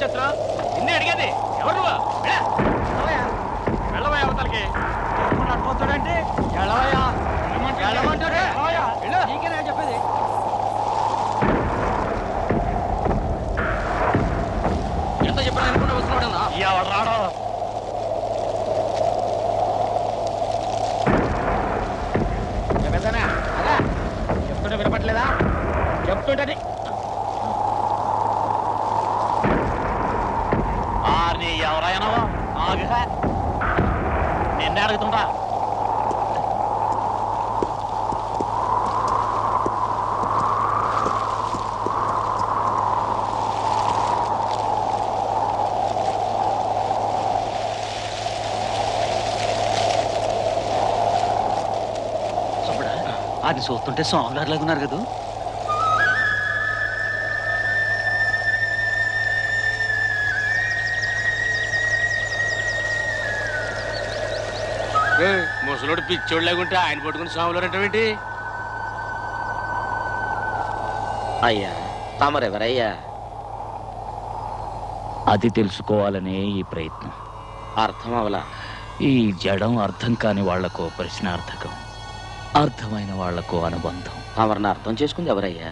వచ్చేస్తున్నా ఇన్ని అడిగేది ఎవరు వెళ్ళవా అవతలకి పోతాడంటే వెళ్ళమంటాడే నీకేనా చెప్పేది ఎంత చెప్పాను అనుకుంటే వస్తున్నాడన్నా ఎవరు రాడు చెప్తుంటే వినపట్లేదా చెప్తుంటే ఎవరైనా ఆగుగా నిన్నే అడుగుతుంటా అది చూస్తుంటే స్వామివారి లాగా ఉన్నారు కదా. ముసలోడు పిచ్చోడు లేకుంటే ఆయన పట్టుకుని స్వాములు అంటావేంటి? అయ్యా తమరెవరయ్యా? అది తెలుసుకోవాలనే ఈ ప్రయత్నం. అర్థం అవలా. ఈ జడం అర్థం కాని వాళ్లకు ప్రశ్నార్థకం, అర్థమైన వాళ్లకు అనుబంధం. తమరిని అర్థం చేసుకుంది ఎవరయ్యా?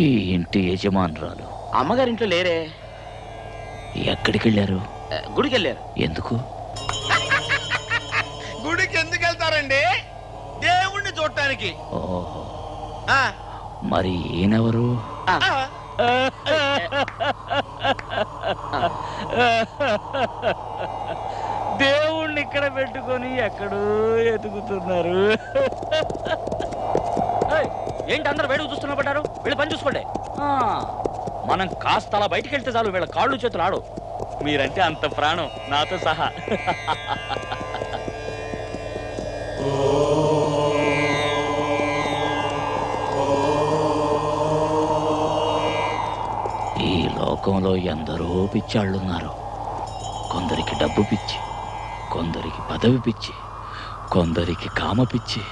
ఈ ఇంటి యజమానురాలు. అమ్మగారింట్లో లేరే. ఎక్కడికి వెళ్ళారు? గుడికి వెళ్ళారు. ఎందుకు? గుడికి ఎందుకు వెళ్తారండి? దేవుణ్ణి చూడటానికి. ఓహో, మరి ఈయనెవరు? దేవుణ్ణి ఇక్కడ పెట్టుకొని ఎక్కడో ఎదుగుతున్నారు. ఏంటి అందరు వేడుకు చూస్తున్నా పడ్డారు? వీళ్ళు పని చూసుకోండి. మనం కాస్త అలా బయటికి వెళ్తే చాలు, వీళ్ళ కాళ్ళు చేతులు ఆడు. మీరంటే అంత ప్రాణం నాతో సహా. ఈ లోకంలో ఎందరో పిచ్చాళ్ళున్నారు. కొందరికి డబ్బు పిచ్చి, కొందరికి పదవి పిచ్చి, కొందరికి కామ పిచ్చి.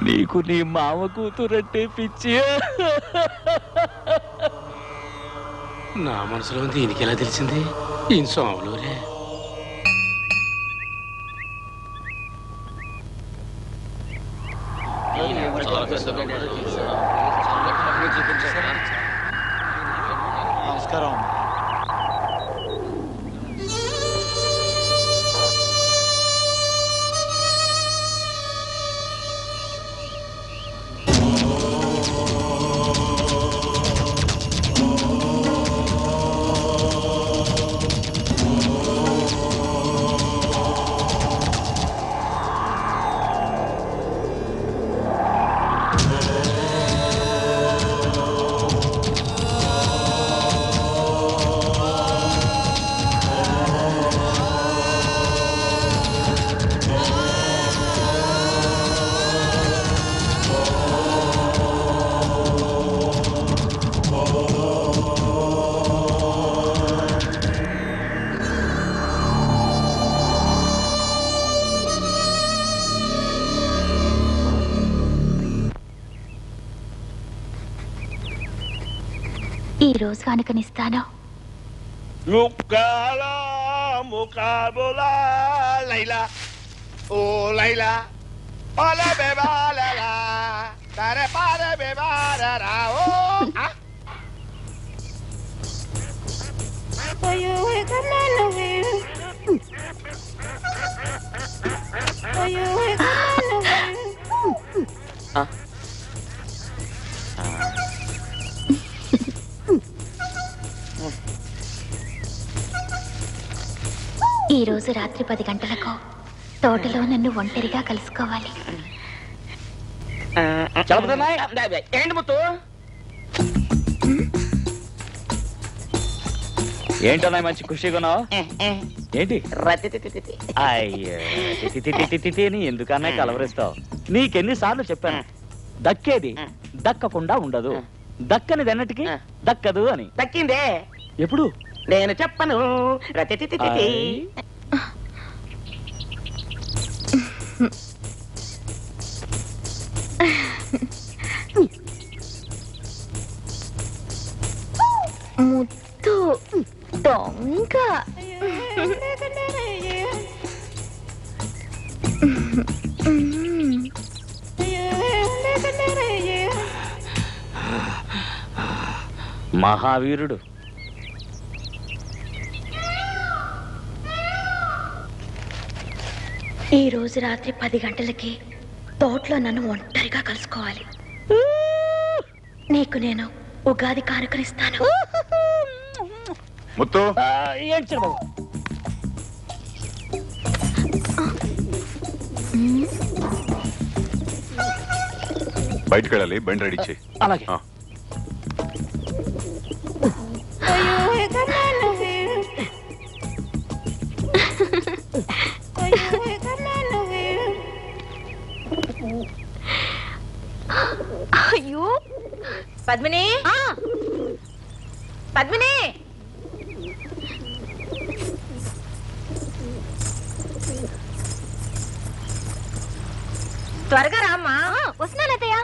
నీకు నీ మామ కూతురంటే పిచ్చి. నా మనసులో దీనికి ఎలా తెలిసింది? ఈయన స్వాములోనే. నమస్కారం. ఈ రోజు కానుకనిస్తాను. ఈ రోజు రాత్రి 10 గంటలకు తోటలో నన్ను ఒంటరిగా కలుసుకోవాలి. ఏంటి ముత్తు? ఏంటన్నా మంచి ఖుషిగా ఉన్నావు? ఏంటి అని ఎందుకన్నా కలవరిస్తావు? నీకెన్నిసార్లు చెప్పాను, దక్కేది దక్కకుండా ఉండదు, దక్కనిది ఎన్నటికి దక్కదు అని. దక్కిందే. ఎప్పుడు? నేను చెప్పను. ముద్దు దొంగ. మహావీరుడు. ఈ రోజు రాత్రి 10 గంటలకి తోటలో నన్ను ఒంటరిగా కలుసుకోవాలి. నీకు నేను ఉగాది కానుకనిస్తాను. ముత్తు ఏంటి చిన్నబాబు? బయటకు వెళ్ళాలి, బండి రెడీ చేయి. అలాగే. అయ్యో పద్మిని, పద్మిని, త్వరగా రామ్మా. వస్తున్నాను అత్తయ్య.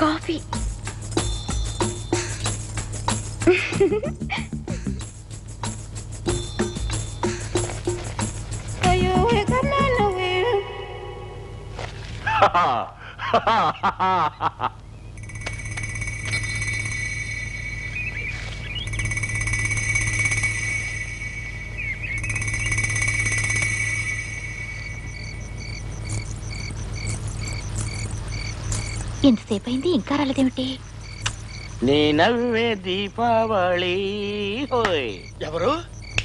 కాఫీ. ఎంతసేపు అయింది ఇంకా రాలేదేమిటి? నీ నవ్వే దీపావళి. హోయ్, ఎవరు?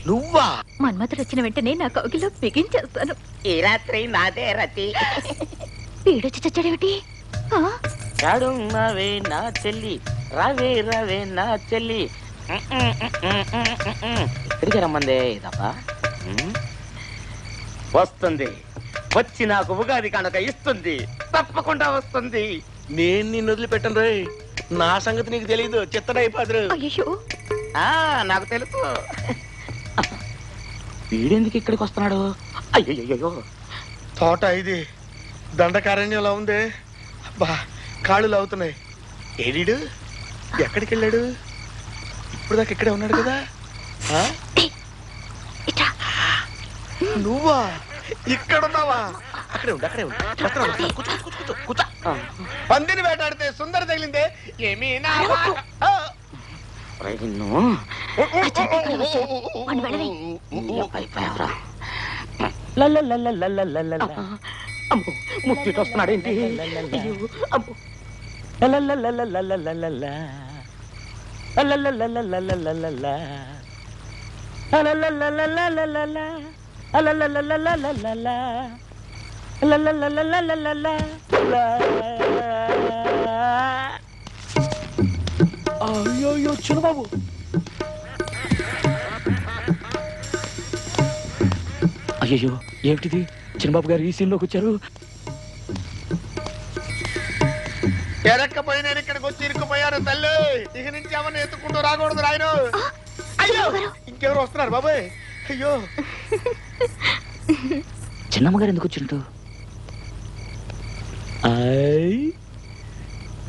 నువ్వా? మన్మథుడు వచ్చిన వెంటనే నా కౌగిలో బిగించేస్తాను. ఈ రాత్రి నాదే రతి. వీడొచ్చి చచ్చాడేమిటి? చాడున్నవే నా చెల్లి, రవే రవే నా చెల్లి. ఇక్కడికి రమ్మందే తప్ప. వస్తుంది, వచ్చి నాకు ఉగాది కనుక ఇస్తుంది. తప్పకుండా వస్తుంది. నేను నిన్ను వదిలిపెట్టను రే. నా సంగతి నీకు తెలీదు. చిత్తడైపోదురు. అయ్యో, నాకు తెలుసు. వీడెందుకు ఇక్కడికి వస్తున్నాడు? అయ్యో, తోట ఇది దండకారణ్యంలో ఉంది. అబ్బా, కాళ్ళు లాగుతున్నాయి. ఏడీడు ఎక్కడికి వెళ్ళాడు? ఇప్పుడు దాకా ఇక్కడే ఉన్నాడు కదా. నువ్వా ఇక్కడున్నావా? అక్కడే ఉండు, అక్కడే ఉండు. కూర్చో. పందిని వేటాడితే సుందర తగిలిందే ఏమీ ముత్తికి వస్తున్నాడేంటి? అయ్యో చిన్నబాబు, అయ్యో ఏమిటిది? చిన్నబాబు గారు ఈ సీన్లోకి వచ్చారు. ఎరక్కపోయి నేను ఇక్కడికి వచ్చి ఇరుక్కుపోయాను తల్లి. ఇక నుంచి ఎవరిని ఎత్తుకుంటూ రాకూడదు రాయను. అయ్యో, ఇంకెవరు వస్తున్నారు బాబాయ్? అయ్యో, చిన్నమ్మ గారు ఎందుకు వచ్చినట్టు?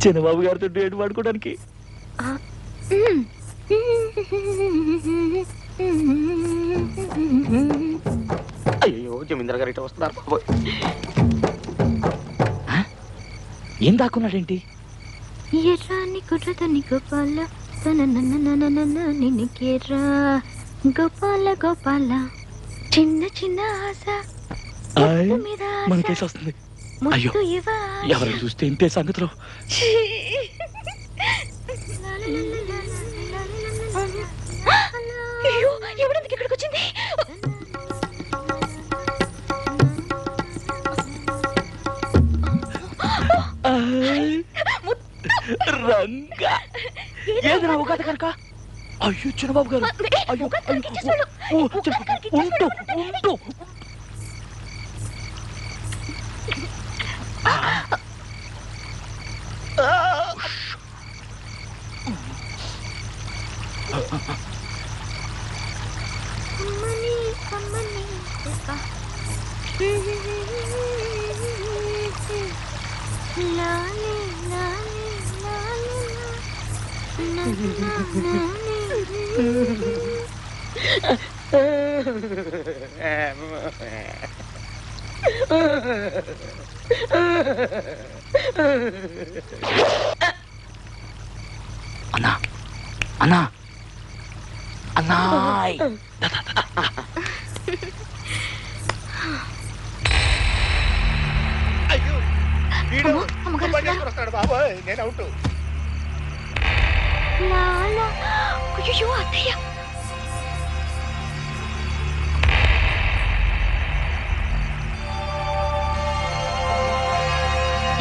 చిన్నబాబు గారితో డేట్ వాడుకోవడానికి. అయ్యో, జమీందర్ గారు ఇటు వస్తున్నారు బాబోయ్. ఏం దాక్కున్నాడేంటి? ఎర్రాని కుర్రదని గోపాల నిన్నికేరా గోపాల గోపాల చిన్న చిన్న ఆశ మనకేసి వస్తుంది. అయ్యో, ఎవరు చూస్తే ఇంతే సంగతిలో. ఎవరెందుకు ఇక్కడికి వచ్చింది? రంగా ఏది నా ఉగాది కనుక? అయ్యో చిన్నబాబు గారు, అయ్యో ఉంటూ ఉంటూ అన్నా అన్నా అన్నాయ్ అయ్యో వీడు అమ్మగారు బండి ఎత్తుకొని వస్తున్నాడు బాబోయ్, నేను అవుట్. అయ్యో అత్తయ్య,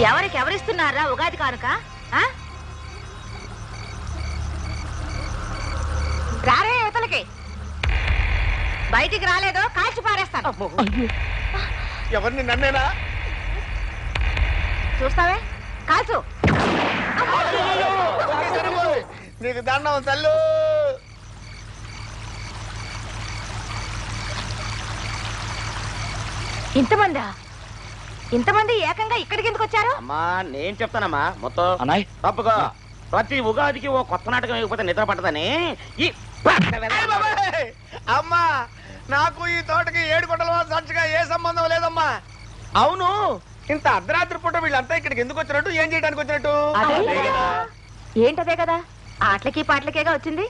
ఎవరికి ఎవరిస్తున్నారా ఉగాది కానుక? రారే యువతలకి, బయటికి రాలేదో కాల్చి పారేస్తాను. ఎవరిని నన్నేనా? చూస్తావే, కాల్చు. సరిపోయి, నీకు దండం తల్లు. ఇంతమంది ఏకంగా ఇక్కడికి ఎందుకు వచ్చారు? అమ్మా నేను చెప్తానమ్మా మొత్తం అన్నాయ్ తప్పుగా. ప్రతి ఉగాదికి ఓ కొత్త నాటకం వేయకపోతే నిద్ర పట్టదని ఈ అయ్ బాబాయ్! అమ్మా, నాకు ఈ తోటకి 7 గుంటల సంచిగా ఏ సంబంధం లేదమ్మా. అవును, ఇంత అర్ధరాత్రి పూట వీళ్ళంతా ఇక్కడికి ఎందుకు వచ్చినట్టు, ఏం చేయడానికి వచ్చినట్టు? అదే కదా. ఏంటదే కదా, ఆటలకి పాటలకేగా వచ్చింది.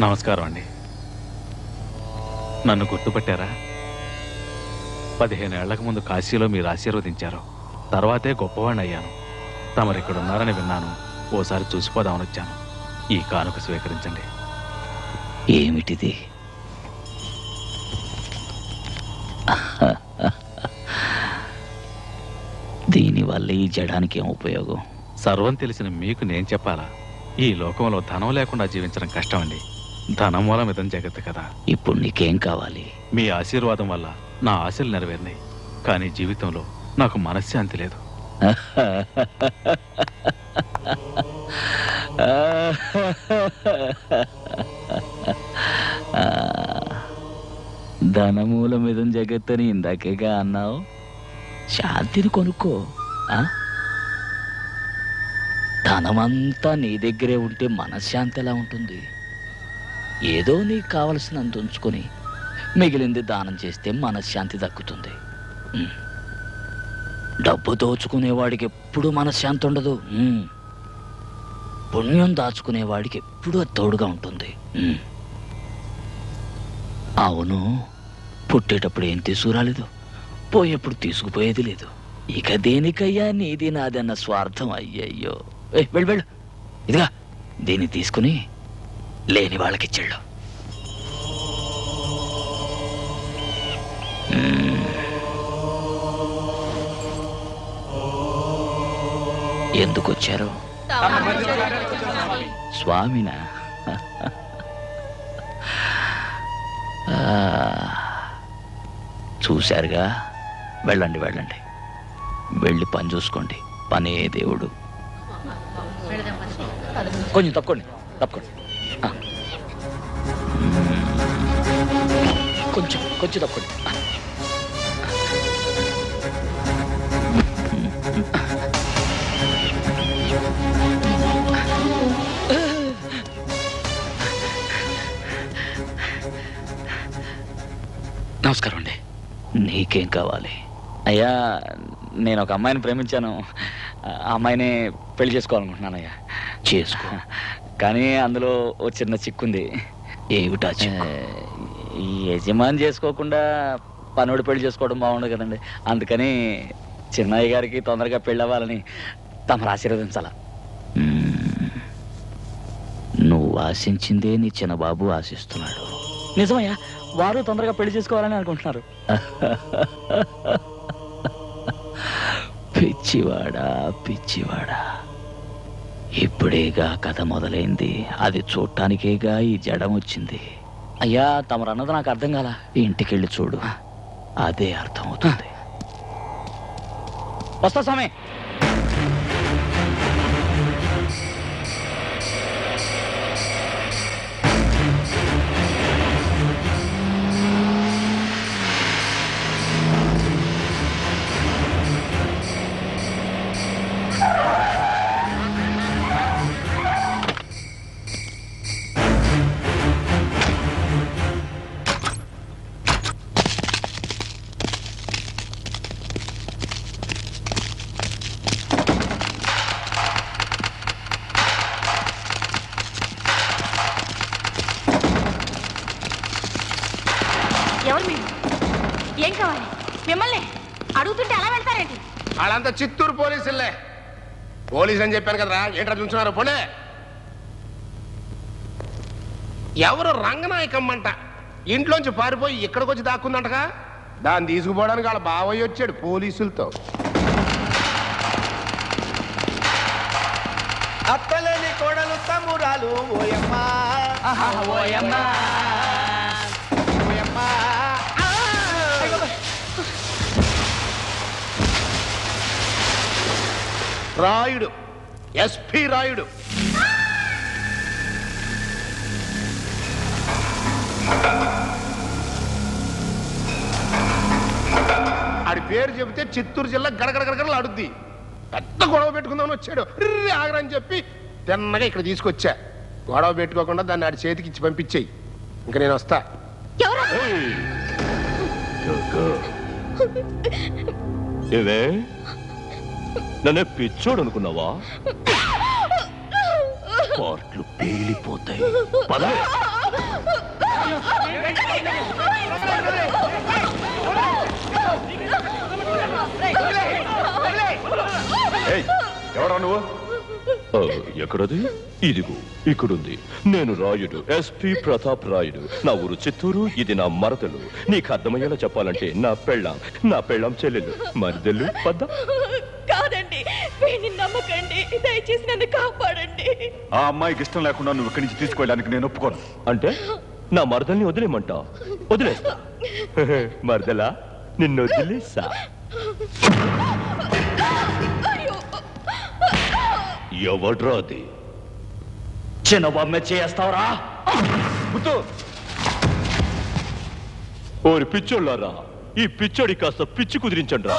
నమస్కారం అండి. నన్ను గుర్తుపట్టారా? 15 ఏళ్లకు ముందు కాశీలో మీరు ఆశీర్వదించారు. తర్వాతే గొప్పవాణ్ణి అయ్యాను. తమరు ఇక్కడ ఉన్నారని విన్నాను. ఓసారి చూసిపోదామని వచ్చాను. ఈ కానుక స్వీకరించండి. ఏమిటిది? దీనివల్ల ఈ జడానికి ఏం ఉపయోగం? సర్వం తెలిసిన మీకు నేను చెప్పాలా? ఈ లోకంలో ధనం లేకుండా జీవించడం కష్టం అండి. ధనం మూలం ఇదం జగత్తు కదా. ఇప్పుడు నీకేం కావాలి? మీ ఆశీర్వాదం వల్ల నా ఆశలు నెరవేరినాయి. కానీ జీవితంలో నాకు మనశ్శాంతి లేదు. ధనమూలమిదం జగత్తని ఇందాకేగా అన్నావు. శాంతిని కొనుక్కో. ధనమంతా నీ దగ్గరే ఉంటే మనశ్శాంతి ఎలా ఉంటుంది? ఏదో నీకు కావలసినంత ఉంచుకొని మిగిలింది దానం చేస్తే మనశ్శాంతి దక్కుతుంది. డబ్బు దోచుకునేవాడికి ఎప్పుడూ మనశ్శాంతి ఉండదు. పుణ్యం దాచుకునేవాడికి ఎప్పుడూ తోడుగా ఉంటుంది. అవును, పుట్టేటప్పుడు ఏం తీసుకురాలేదు, పోయేప్పుడు తీసుకుపోయేది లేదు. ఇక దేనికయ్యా నీది నాదన్న స్వార్థం? అయ్యయ్యో, వెళ్ళు వెళ్ళు. ఇదిగా దీన్ని తీసుకుని లేని వాళ్ళకిచ్చెళ్ళు. ఎందుకు వచ్చారు? స్వామినా? చూశారుగా, వెళ్ళండి వెళ్ళండి, వెళ్ళి పని చూసుకోండి. పనే దేవుడు. కొంచెం తప్పుకోండి తప్పుకోండి. కొంచెం కొంచెం తప్పుకోండి. నమస్కారం అండి. నీకేం కావాలి? అయ్యా, నేను ఒక అమ్మాయిని ప్రేమించాను. ఆ అమ్మాయిని పెళ్లి చేసుకోవాలనుకుంటున్నానయ్యా. చేసుకో, కానీ అందులో ఓ చిన్న చిక్కుంది. ఏమిటా చిక్కు? ఈ యజమాని చేసుకోకుండా పనోడు పెళ్లి చేసుకోవడం బాగుండదు కదండి. అందుకని చిన్నయ్య గారికి తొందరగా పెళ్ళి అవ్వాలని తమరు ఆశీర్వదించాల. నువ్వు ఆశించిందే నీ చిన్నబాబు ఆశిస్తున్నాడు. నిజమయ్యా, వారు తొందరగా పెళ్లి చేసుకోవాలని అనుకుంటున్నారు. పిచ్చివాడా పిచ్చివాడా, ఇప్పుడేగా కథ మొదలైంది. అది చూడటానికేగా ఈ జడం వచ్చింది. అయ్యా తమరు అన్నది నాకు అర్థం కాల. ఇంటికెళ్ళి చూడు, అదే అర్థం అవుతుంది. వస్తా స్వామి. ఎవరు మీరు? ఏం కావాలి? మిమ్మల్ని అడుగుతుంటే అలా వెళ్తారేంటి? వాళ్ళంతా చిత్తూరు పోలీసులే. పోలీసు అని చెప్పాను కదరా, ఏంట్రా చూస్తున్నారు? పోలే. ఎవరు రంగనాయకమ్మంట ఇంట్లోంచి పారిపోయి ఇక్కడికి వచ్చి దాక్కుందంటగా. దాన్ని తీసుకుపోవడానికి వాళ్ళ బావయ్య వచ్చాడు పోలీసులతో. అత్తలేని కోడలు తమ్మురాలు ఓయమ్మా ఓయమ్మా ఓయమ్మా. రాయుడు, ఎస్పీ రాయుడు. ఆడి పేరు చెబితే చిత్తూరు జిల్లా గడగడగడగడలు ఆడుద్ది. పెద్ద గొడవ పెట్టుకుందామని వచ్చాడు. ఆగరని చెప్పి తిన్నగా ఇక్కడ తీసుకొచ్చా. గొడవ పెట్టుకోకుండా దాన్ని ఆడి చేతికి ఇచ్చి పంపించేయి. ఇంకా నేను వస్తా. ఏవే నన్నే పిచ్చోడు అనుకున్నావా? పార్ట్లు పేలిపోతాయి. ఎవరా నువ్వు? ఎక్కడది? ఇదిగో ఇక్కడుంది. నేను రాయుడు, ఎస్పీ ప్రతాప్ రాయుడు. నా ఊరు చిత్తూరు, ఇది నా మరదలు. నీకు అర్థమయ్యేలా చెప్పాలంటే నా పెళ్ళాం చెల్లెలు. మరిదెల్లు పద్ద. కాదండి, వీడిని నమ్మకండి, దయచేసి నన్ను కాపాడండి. ఆ అమ్మాయికి ఇష్టం లేకుండా నువ్వు ఇక్కడి నుంచి తీసుకెళ్ళడానికి నేను ఒప్పుకోను. అంటే నా మరదల్ని వదిలేమంటా? వదిలేస్తా. మరదలా, నిన్ను వదిలేసా. ఎవడ్రా అది? చిన్న బొమ్మ చేస్తావురా? ఓరి పిచ్చోళ్ళారా, ఈ పిచ్చోడి కాస్త పిచ్చి కుదిరించండి రా.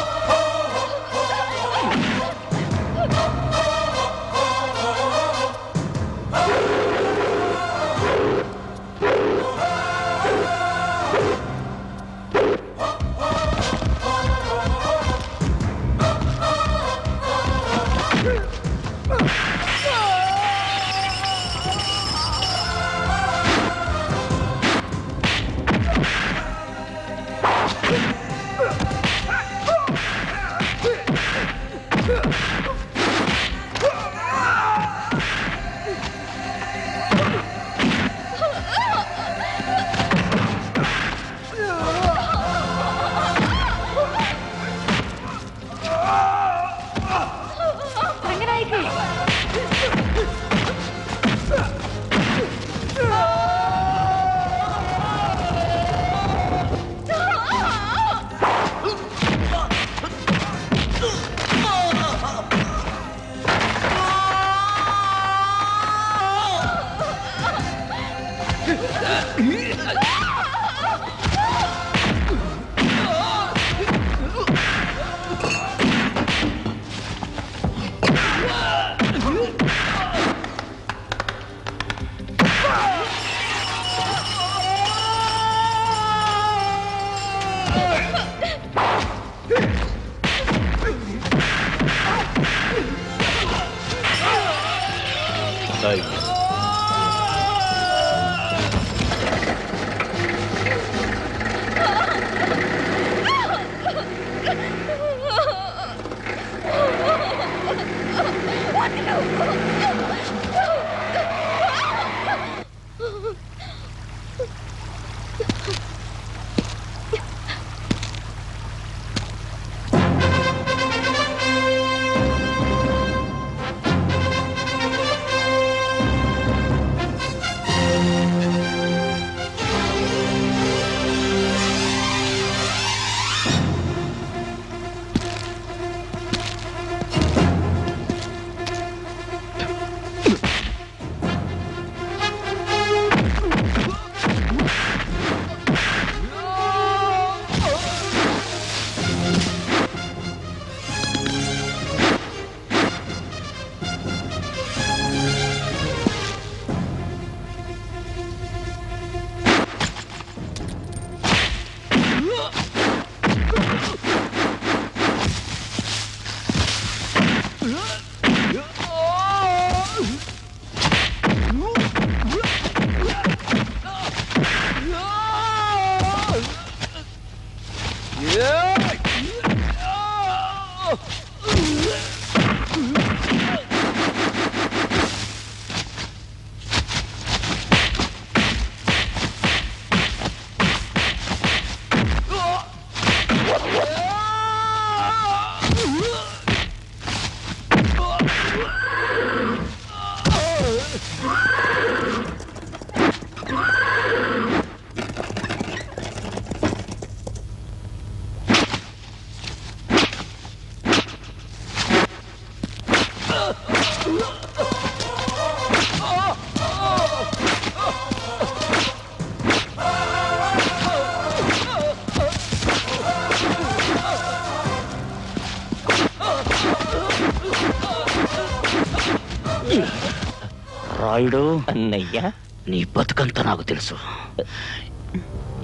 రాయుడు, అన్నయ్యా, నీ బతుకంతా నాకు తెలుసు.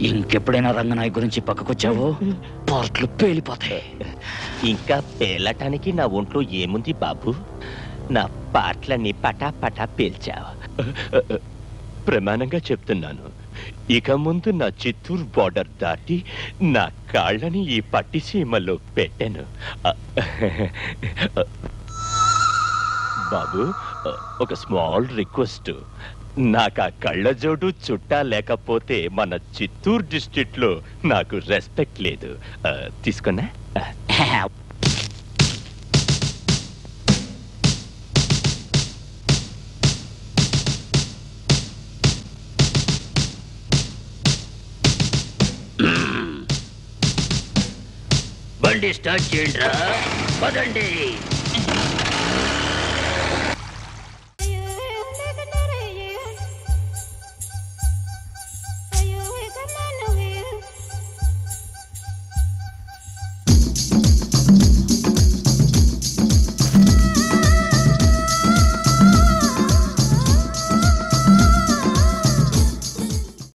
ఇంకెప్పుడైనా రంగనాయ్ గురించి పక్కకొచ్చావో పార్ట్లు పేలిపోతాయి. ఇంకా పేలటానికి నా ఒంట్లో ఏముంది బాబు? నా పాటలన్నీ పటా పటా పేల్చావు. ప్రమాణంగా చెప్తున్నాను, ఇక ముందు నా చిత్తూరు బార్డర్ దాటి నా కాళ్ళని ఈ పట్టిసీమలో పెట్టాను. బాబు, ఒక స్మాల్ రిక్వెస్ట్. నాకు ఆ కళ్ళజోడు చుట్టా లేకపోతే మన చిత్తూరు డిస్ట్రిక్ట్ లో నాకు రెస్పెక్ట్ లేదు. తీసుకున్నా? బండి స్టార్ట్ చేయండి రా, పదండి.